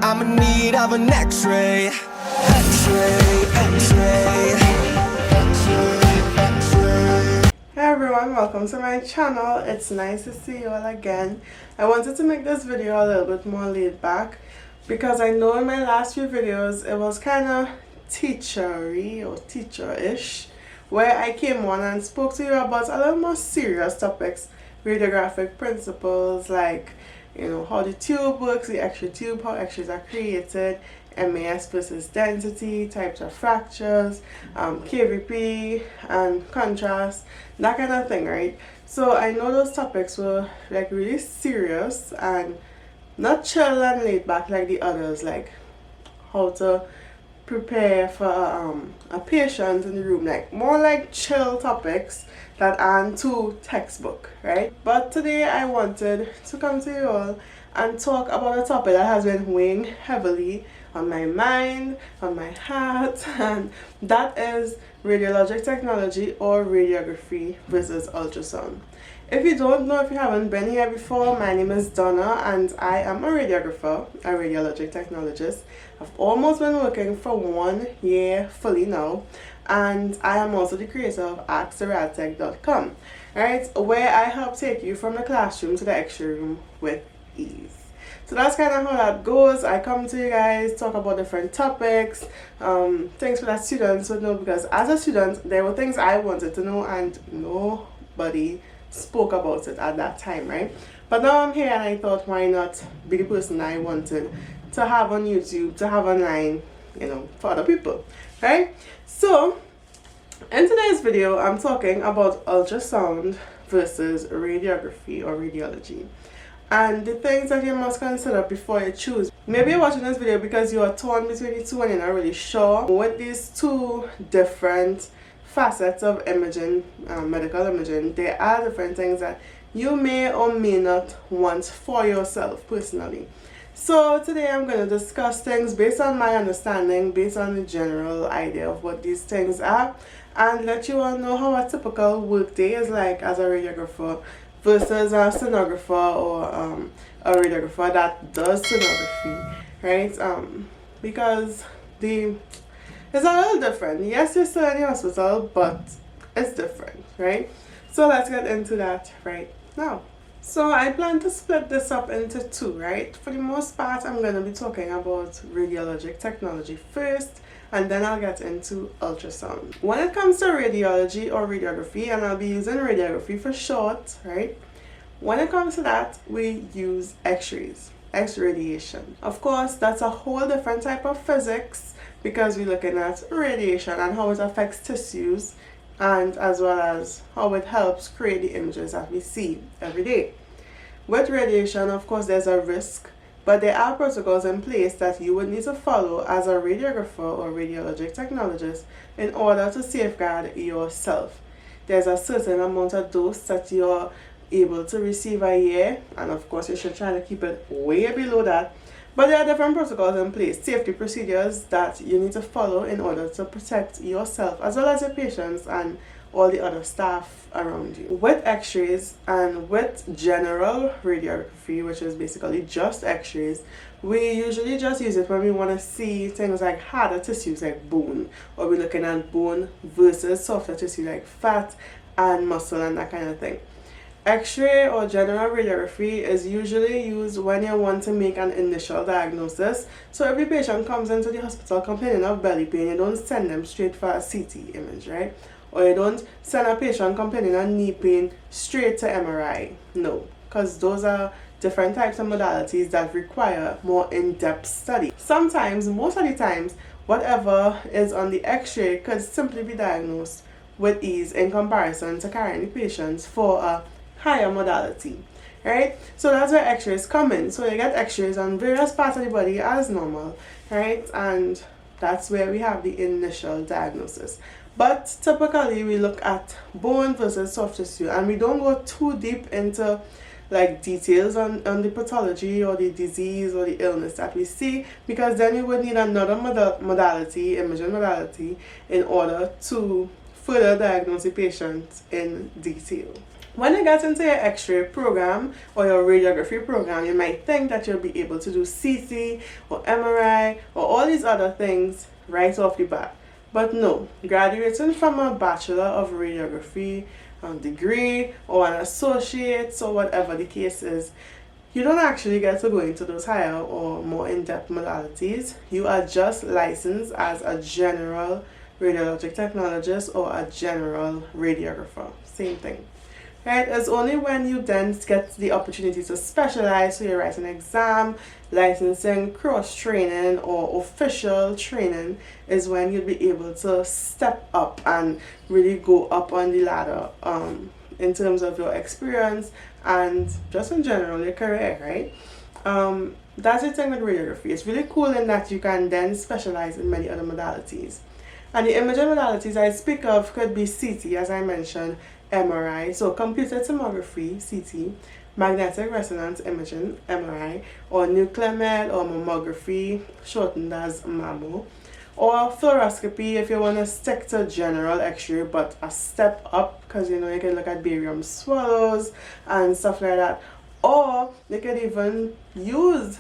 I'm in need of an X-ray. X-ray, X-ray, X-ray, X-ray. Hey everyone, welcome to my channel. It's nice to see you all again. I wanted to make this video a little bit more laid back because I know in my last few videos it was kind of teachery or teacher-ish, where I came on and spoke to you about a little more serious topics, radiographic principles like, you know, how the tube works, the X-ray tube, how X-rays are created, MAS versus density, types of fractures, KVP and contrast, that kind of thing, right? So I know those topics were like really serious and not chill and laid back like the others, like how to prepare for a patient in the room, like more like chill topics that aren't too textbook, right? But today I wanted to come to you all and talk about a topic that has been weighing heavily on my mind, on my heart, and that is radiologic technology or radiography versus ultrasound. If you don't know, if you haven't been here before, my name is Donna and I am a radiographer, a radiologic technologist. I've almost been working for 1 year fully now, and I am also the creator of radiography.com, right, where I help take you from the classroom to the X-ray room with ease. So that's kind of how that goes. I come to you guys, talk about different topics, things for that students would know, because as a student there were things I wanted to know and nobody spoke about it at that time, right? But now I'm here and I thought, why not be the person I wanted to have on YouTube, to have online, you know, for other people, right? So in today's video I'm talking about ultrasound versus radiography or radiology, and the things that you must consider before you choose. Maybe you're watching this video because you are torn between the two and you're not really sure. With these two different facets of imaging, medical imaging, there are different things that you may or may not want for yourself personally. So today I'm going to discuss things based on my understanding, based on the general idea of what these things are, and let you all know how a typical workday is like as a radiographer versus a sonographer or a radiographer that does sonography, right? Because it's a little different. Yes, you're still in the hospital, but it's different, right? So let's get into that right now. So I plan to split this up into two, right? For the most part, I'm going to be talking about radiologic technology first, and then I'll get into ultrasound. When it comes to radiology or radiography, and I'll be using radiography for short, right? When it comes to that, we use X-rays, X-radiation. Of course, that's a whole different type of physics because we're looking at radiation and how it affects tissues, and as well as how it helps create the images that we see every day. With radiation, of course, there's a risk, but there are protocols in place that you would need to follow as a radiographer or radiologic technologist in order to safeguard yourself. There's a certain amount of dose that you're able to receive a year, and of course you should try to keep it way below that. But there are different protocols in place, safety procedures that you need to follow in order to protect yourself as well as your patients and all the other staff around you. With X-rays and with general radiography, which is basically just X-rays, we usually just use it when we want to see things like harder tissues like bone, or we're looking at bone versus softer tissue like fat and muscle and that kind of thing. X-ray or general radiography is usually used when you want to make an initial diagnosis. So every patient comes into the hospital complaining of belly pain, you don't send them straight for a CT image, right? Or you don't send a patient complaining of knee pain straight to MRI. No, because those are different types of modalities that require more in-depth study. Sometimes, most of the times, whatever is on the X-ray could simply be diagnosed with ease in comparison to carrying the patients for a higher modality, right? So that's where X-rays come in. So you get X-rays on various parts of the body as normal, right? And that's where we have the initial diagnosis. But typically we look at bone versus soft tissue, and we don't go too deep into like details on the pathology or the disease or the illness that we see, because then you would need another modality, imaging modality, in order to further diagnose the patient in detail. When you get into your x-ray program or your radiography program, you might think that you'll be able to do CT or MRI or all these other things right off the bat. But no, graduating from a Bachelor of Radiography degree or an associate or whatever the case is, you don't actually get to go into those higher or more in-depth modalities. You are just licensed as a general radiologic technologist or a general radiographer. Same thing. Right? It's only when you then get the opportunity to specialize, so you write an exam, licensing, cross-training, or official training, is when you'll be able to step up and really go up on the ladder in terms of your experience and just in general your career, right? That's the thing with radiography. It's really cool in that you can then specialize in many other modalities. And the imaging modalities I speak of could be CT, as I mentioned, MRI, so computer tomography, CT, magnetic resonance imaging, MRI, or nuclear med or mammography, shortened as mammo, or fluoroscopy if you want to stick to general x-ray but a step up, because you know you can look at barium swallows and stuff like that, or you can even use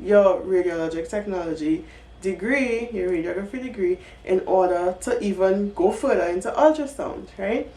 your radiologic technology degree, your radiography degree, in order to even go further into ultrasound, right?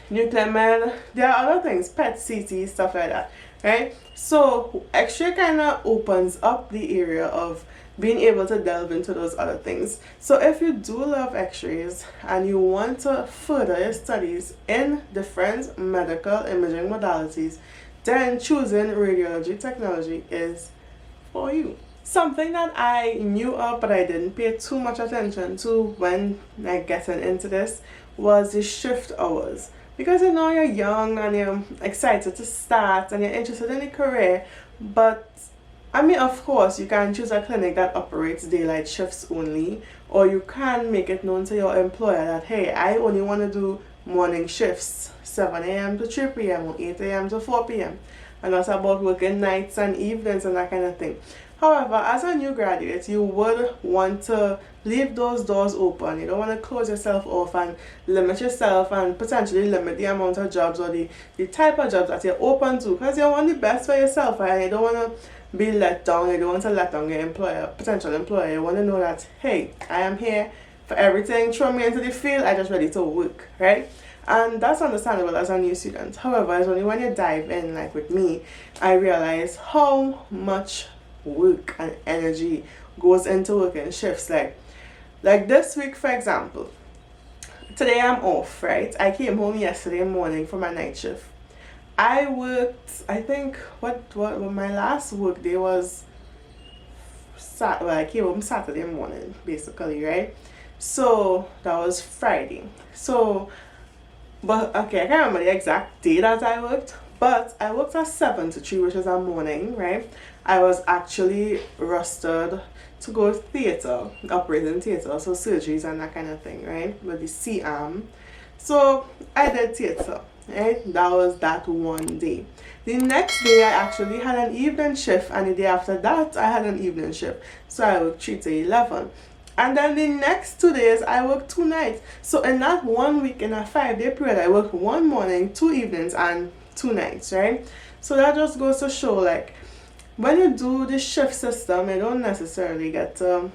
Nuclear med, there are other things, PET, CT, stuff like that, right? So x-ray kind of opens up the area of being able to delve into those other things. So if you do love x-rays and you want to further your studies in different medical imaging modalities, then choosing radiology technology is for you. Something that I knew of but I didn't pay too much attention to when getting into this was the shift hours. Because you know you're young and you're excited to start and you're interested in a career, but I mean, of course, you can choose a clinic that operates daylight shifts only, or you can make it known to your employer that, hey, I only want to do morning shifts, 7 a.m. to 3 p.m. or 8 a.m. to 4 p.m. And that's about working nights and evenings and that kind of thing. However, as a new graduate, you would want to leave those doors open. You don't want to close yourself off and limit yourself and potentially limit the amount of jobs or the type of jobs that you're open to, because you want the best for yourself, right? And you don't want to be let down. You don't want to let down your employer, potential employer. You want to know that, hey, I am here for everything. Throw me into the field. I'm just ready to work, right? And that's understandable as a new student. However, it's only when you dive in, like with me, I realize how much work and energy goes into working shifts. Like this week, for example, today I'm off, right? I came home yesterday morning for my night shift. I worked, I think, what my last work day was, I came home Saturday morning, basically, right? So that was Friday. So, but okay, I can't remember the exact day that I worked, but I worked at 7 to 3, which is a morning, right? I was actually rostered to go theater, operating theater, so surgeries and that kind of thing, right? With the C-arm. So I did theater, right? That was that one day. The next day I actually had an evening shift, and the day after that I had an evening shift. So I worked 3 to 11. And then the next 2 days I worked 2 nights. So in that 1 week, in a 5-day period, I worked 1 morning, 2 evenings, and 2 nights, right? So that just goes to show, like, when you do the shift system, you don't necessarily get to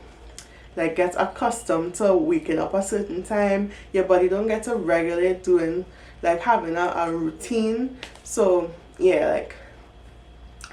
get accustomed to waking up a certain time. Your body don't get to regulate doing, like, having a routine. So yeah, like,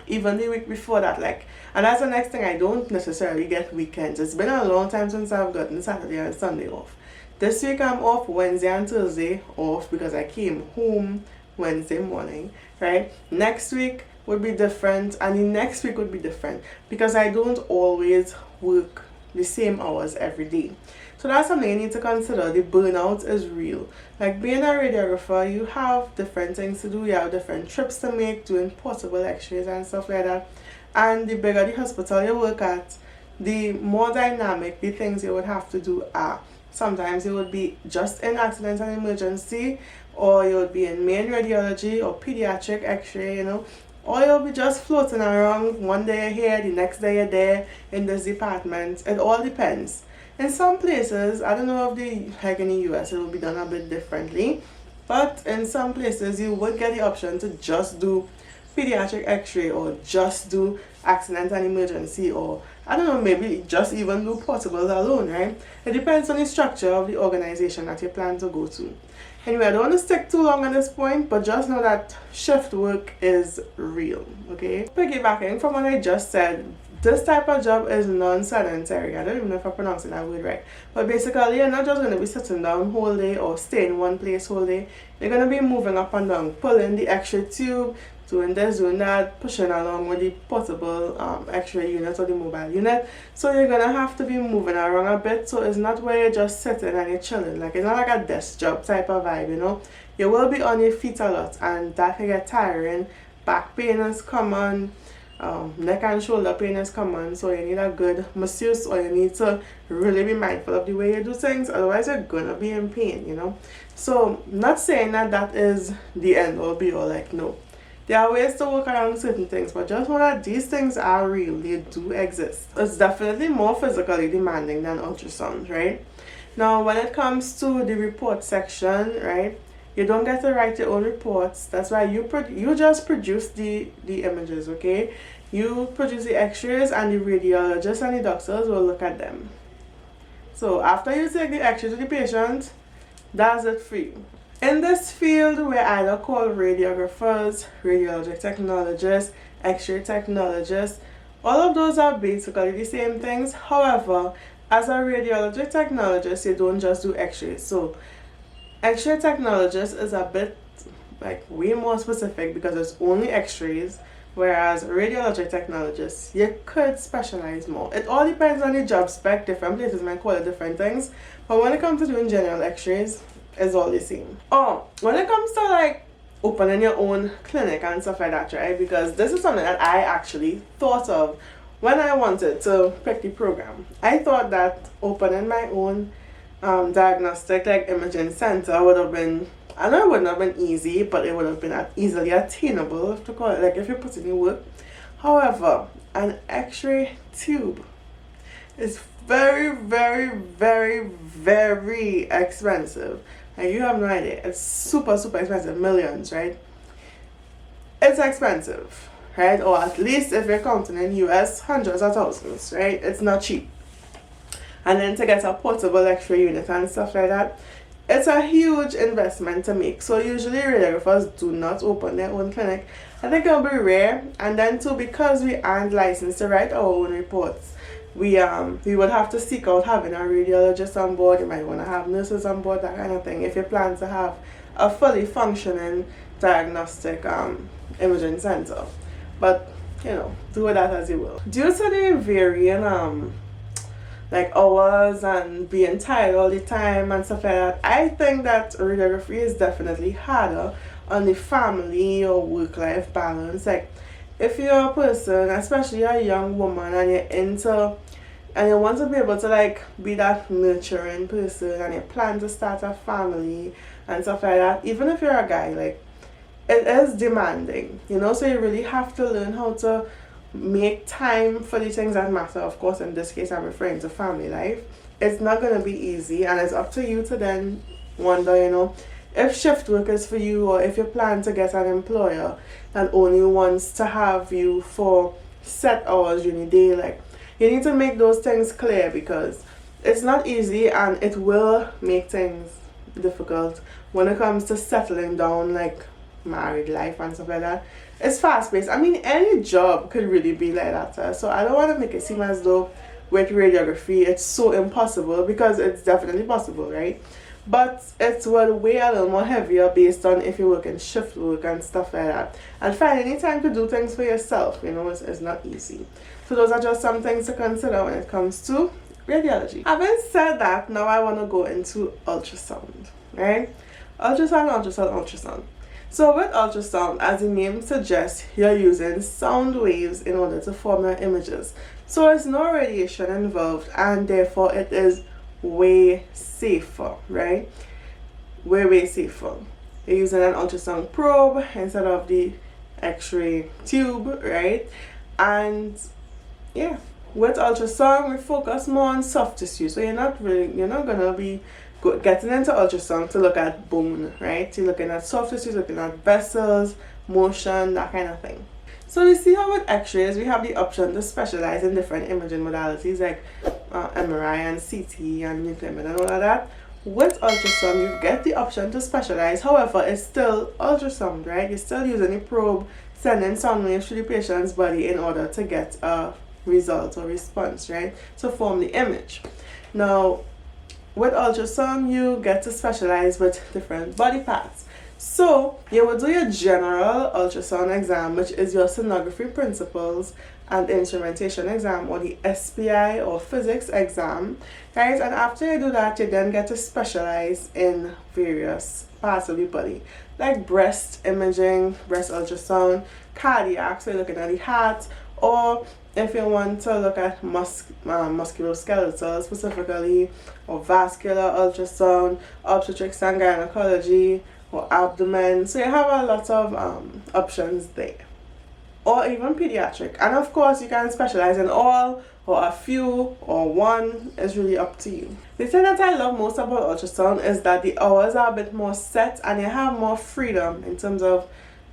even the week before that, like, and that's the next thing, I don't necessarily get weekends. It's been a long time since I've gotten Saturday and Sunday off. This week I'm off Wednesday and Thursday off because I came home Wednesday morning, right? Next week would be different, and the next week would be different because I don't always work the same hours every day. So that's something you need to consider. The burnout is real. Like, being a radiographer, you have different things to do. You have different trips to make, doing portable x-rays and stuff like that. And the bigger the hospital you work at, the more dynamic the things you would have to do are. Sometimes you would be just in accident and emergency, or you would be in main radiology or pediatric x-ray, you know, or you'll be just floating around. One day you're here, the next day you're there in this department. It all depends. In some places, I don't know if like in the US it will be done a bit differently, But in some places, you would get the option to just do pediatric x-ray or just do accident and emergency, or I don't know, maybe just even do portables alone, right? It depends on the structure of the organization that you plan to go to. Anyway, I don't want to stick too long on this point, but just know that shift work is real, okay? Piggybacking from what I just said, this type of job is non-sedentary. I don't even know if I'm pronouncing that word right. But basically, you're not just going to be sitting down whole day or staying in one place whole day. You're going to be moving up and down, pulling the x-ray tube, doing this, doing that, pushing along with the portable x-ray unit or the mobile unit. So you're going to have to be moving around a bit. So it's not where you're just sitting and you're chilling. Like, it's not like a desk job type of vibe, you know. You will be on your feet a lot, and that can get tiring. Back pain is common. Neck and shoulder pain is common, so you need a good masseuse, or you need to really be mindful of the way you do things, otherwise you're gonna be in pain, you know. So not saying that that is the end all be all, like, no, there are ways to work around certain things, but just know that these things are real, they do exist. It's definitely more physically demanding than ultrasound, right? Now when it comes to the report section, right, you don't get to write your own reports. That's why you just produce the images, okay? You produce the x-rays, and the radiologists and the doctors will look at them. So after you take the x-ray to the patient, that's it for you. In this field, we're either called radiographers, radiologic technologists, x-ray technologists. All of those are basically the same things. However, as a radiologic technologist, you don't just do x-rays. So x-ray technologist is a bit like way more specific because it's only x-rays, whereas radiologic technologist, you could specialize more. It all depends on the job spec. Different places might call it different things, but when it comes to doing general x-rays, it's all the same. Oh, when it comes to like opening your own clinic and stuff like that, right? Because this is something that I actually thought of when I wanted to pick the program. I thought that opening my own diagnostic like imaging center would have been, I know it wouldn't have been easy, but it would have been easily attainable, to call it, like if you put in the work. However, an x-ray tube is very, very, very, very expensive. And you have no idea. It's super, super expensive. Millions, right? It's expensive, right? Or at least if you're counting in US, hundreds of thousands, right? It's not cheap. And then to get a portable x-ray unit and stuff like that, it's a huge investment to make. So usually radiographers do not open their own clinic. I think it'll be rare. And then too, because we aren't licensed to write our own reports, we would have to seek out having a radiologist on board. You might want to have nurses on board, that kind of thing, if you plan to have a fully functioning diagnostic imaging center. But you know, do with that as you will. Due to the varying like hours and being tired all the time and stuff like that, I think that radiography is definitely harder on the family or work-life balance. Like if you're a person, especially a young woman, and you're into and you want to be able to like be that nurturing person, and you plan to start a family and stuff like that, even if you're a guy, like it is demanding, you know. So you really have to learn how to make time for the things that matter. Of course, in this case, I'm referring to family life. It's not going to be easy, and it's up to you to then wonder, you know, if shift work is for you, or if you plan to get an employer that only wants to have you for set hours during the day. Like, you need to make those things clear, because it's not easy, and it will make things difficult when it comes to settling down, like married life and stuff like that. It's fast-paced. I mean, any job could really be like that. So I don't want to make it seem as though with radiography it's so impossible, because it's definitely possible, right? But it will weigh a little more heavier based on if you work in shift work and stuff like that. And finding time to do things for yourself, you know, it's not easy. So those are just some things to consider when it comes to radiology. Having said that, now I want to go into ultrasound, right? Ultrasound. So with ultrasound, as the name suggests, you're using sound waves in order to form your images. So there's no radiation involved, and therefore it is way safer, right? Way safer. You're using an ultrasound probe instead of the x-ray tube, right? And yeah, with ultrasound we focus more on soft tissue, so you're not gonna be getting into ultrasound to look at bone, right? You're looking at soft tissues, you're looking at vessels, motion, that kind of thing. So we see how with x-rays we have the option to specialize in different imaging modalities like MRI and CT and nuclear medicine and all of that. With ultrasound you get the option to specialize, however it's still ultrasound, right? You're still using a probe, sending sound waves through the patient's body in order to get a result or response, right? To form the image. Now with ultrasound you get to specialize with different body parts. So you will do your general ultrasound exam, which is your sonography principles and instrumentation exam, or the SPI or physics exam, right? And after you do that, you then get to specialize in various parts of your body, like breast imaging, breast ultrasound, cardiac, so you're looking at the heart, or if you want to look at musculoskeletal specifically, or vascular ultrasound, obstetrics and gynecology, or abdomen. So you have a lot of options there, or even pediatric. And of course you can specialize in all or a few or one. Is really up to you. The thing that I love most about ultrasound is that the hours are a bit more set and you have more freedom in terms of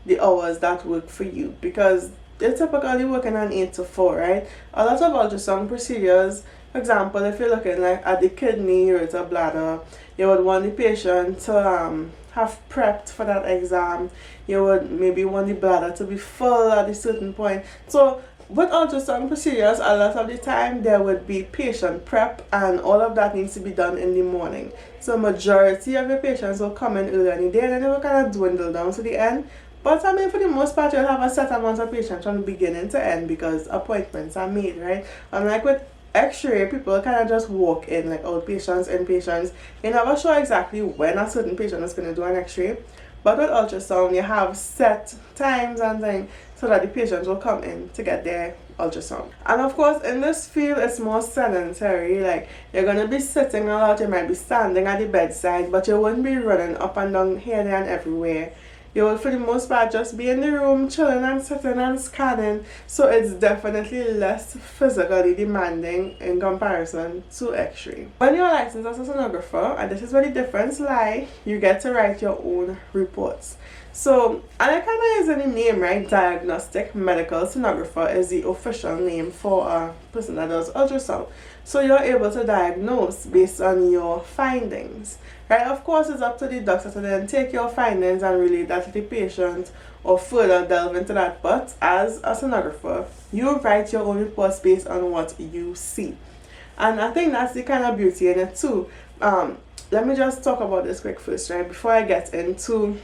the hours that work for you, because you're typically working on 8 to 4, right? A lot of ultrasound procedures, for example, if you're looking like at the kidney, ureter, bladder, you would want the patient to have prepped for that exam. You would maybe want the bladder to be full at a certain point. So with ultrasound procedures, a lot of the time there would be patient prep, and all of that needs to be done in the morning. So majority of your patients will come in early in the day and then they will kind of dwindle down to the end. But I mean, for the most part, you'll have a set amount of patients from beginning to end because appointments are made, right? Unlike with X-ray, people kind of just walk in, like outpatients, inpatients. You never sure exactly when a certain patient is going to do an X-ray. But with ultrasound, you have set times and things so that the patients will come in to get their ultrasound. And of course, in this field, it's more sedentary. Like, you're going to be sitting a lot, you might be standing at the bedside, but you wouldn't be running up and down here, there, and everywhere. You will for the most part just be in the room chilling and sitting and scanning, so it's definitely less physically demanding in comparison to X-ray. When you're licensed as a sonographer, and this is where the difference lies, you get to write your own reports. So, and I kind of use any name, right? Diagnostic medical sonographer is the official name for a person that does ultrasound. So you're able to diagnose based on your findings, right? Of course, it's up to the doctor to then take your findings and relate that to the patient or further delve into that. But as a sonographer, you write your own reports based on what you see. And I think that's the kind of beauty in it too. Let me just talk about this quick first, right? Before I get into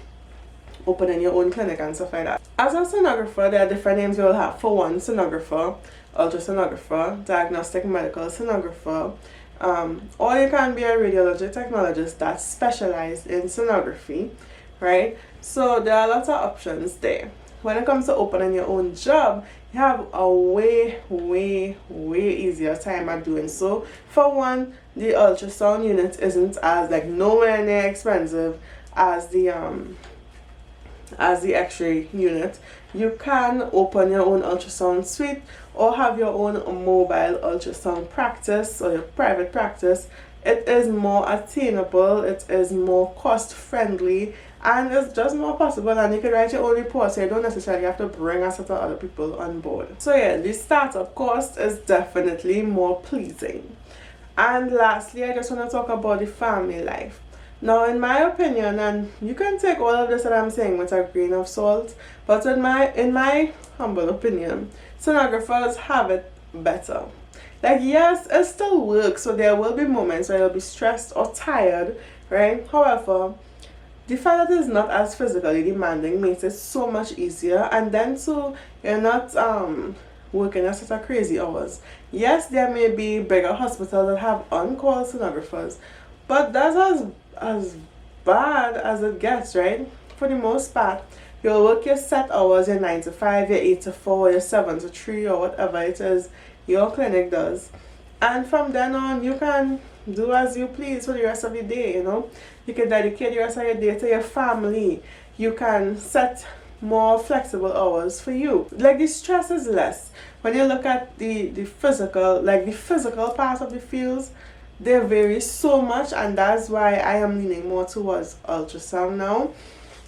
opening your own clinic and stuff like that. As a sonographer, there are different names you will have. For one, sonographer, ultrasonographer, diagnostic medical sonographer, or you can be a radiologic technologist that's specialized in sonography, right? So there are lots of options there. When it comes to opening your own job, you have a way easier time at doing so. For one, the ultrasound unit isn't as nowhere near expensive as the X-ray unit. You can open your own ultrasound suite or have your own mobile ultrasound practice or your private practice. It is more attainable, it is more cost friendly, and it's just more possible, and you can write your own report, so you don't necessarily have to bring a set of other people on board. So yeah, the startup cost is definitely more pleasing. And lastly, I just want to talk about the family life. Now, in my opinion, and you can take all of this that I'm saying with a grain of salt, but in my humble opinion, sonographers have it better. Like, yes, it still works, so there will be moments where you'll be stressed or tired, right? However, the fact that it's not as physically demanding makes it so much easier, and then too, you're not working at such a crazy hours. Yes, there may be bigger hospitals that have on-call sonographers, but that's as bad as it gets, right? For the most part, you'll work your set hours, your 9 to 5, your 8 to 4, your 7 to 3, or whatever it is your clinic does. And from then on, you can do as you please for the rest of the day, you know. You can dedicate the rest of your day to your family. You can set more flexible hours for you. Like, the stress is less. When you look at the physical, like the physical part of the fields, they vary so much, and that's why I am leaning more towards ultrasound now.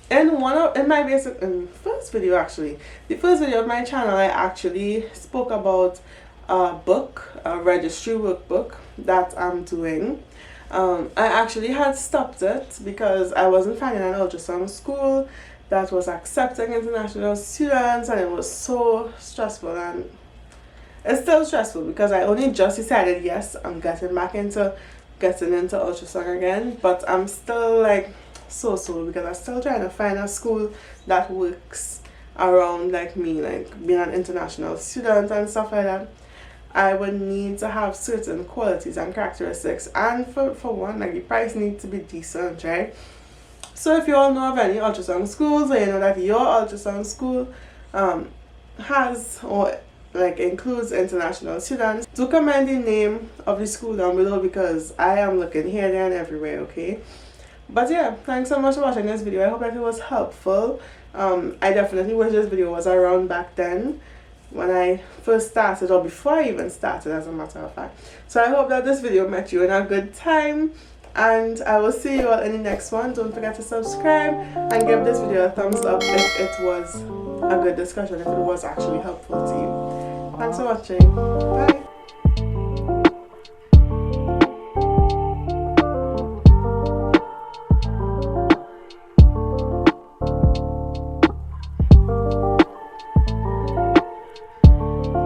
In my basic first video, actually the first video of my channel, I actually spoke about a book, a registry workbook that I'm doing. I actually had stopped it because I wasn't finding an ultrasound school that was accepting international students, and it was so stressful, and it's still stressful because I only just decided, yes, I'm getting into ultrasound again, but I'm still like so because I'm still trying to find a school that works around like me, like being an international student and stuff like that. I would need to have certain qualities and characteristics, and for one, like the price needs to be decent, right? So if you all know of any ultrasound schools, or you know that your ultrasound school has or like includes international students, do comment the name of the school down below, because I am looking here, there and everywhere, okay? But yeah, thanks so much for watching this video. I hope that it was helpful. I definitely wish this video was around back then when I first started, or before I even started, as a matter of fact. So I hope that this video met you in a good time, and I will see you all in the next one. Don't forget to subscribe and give this video a thumbs up if it was a good discussion, if it was actually helpful to you. Thanks for watching. Bye.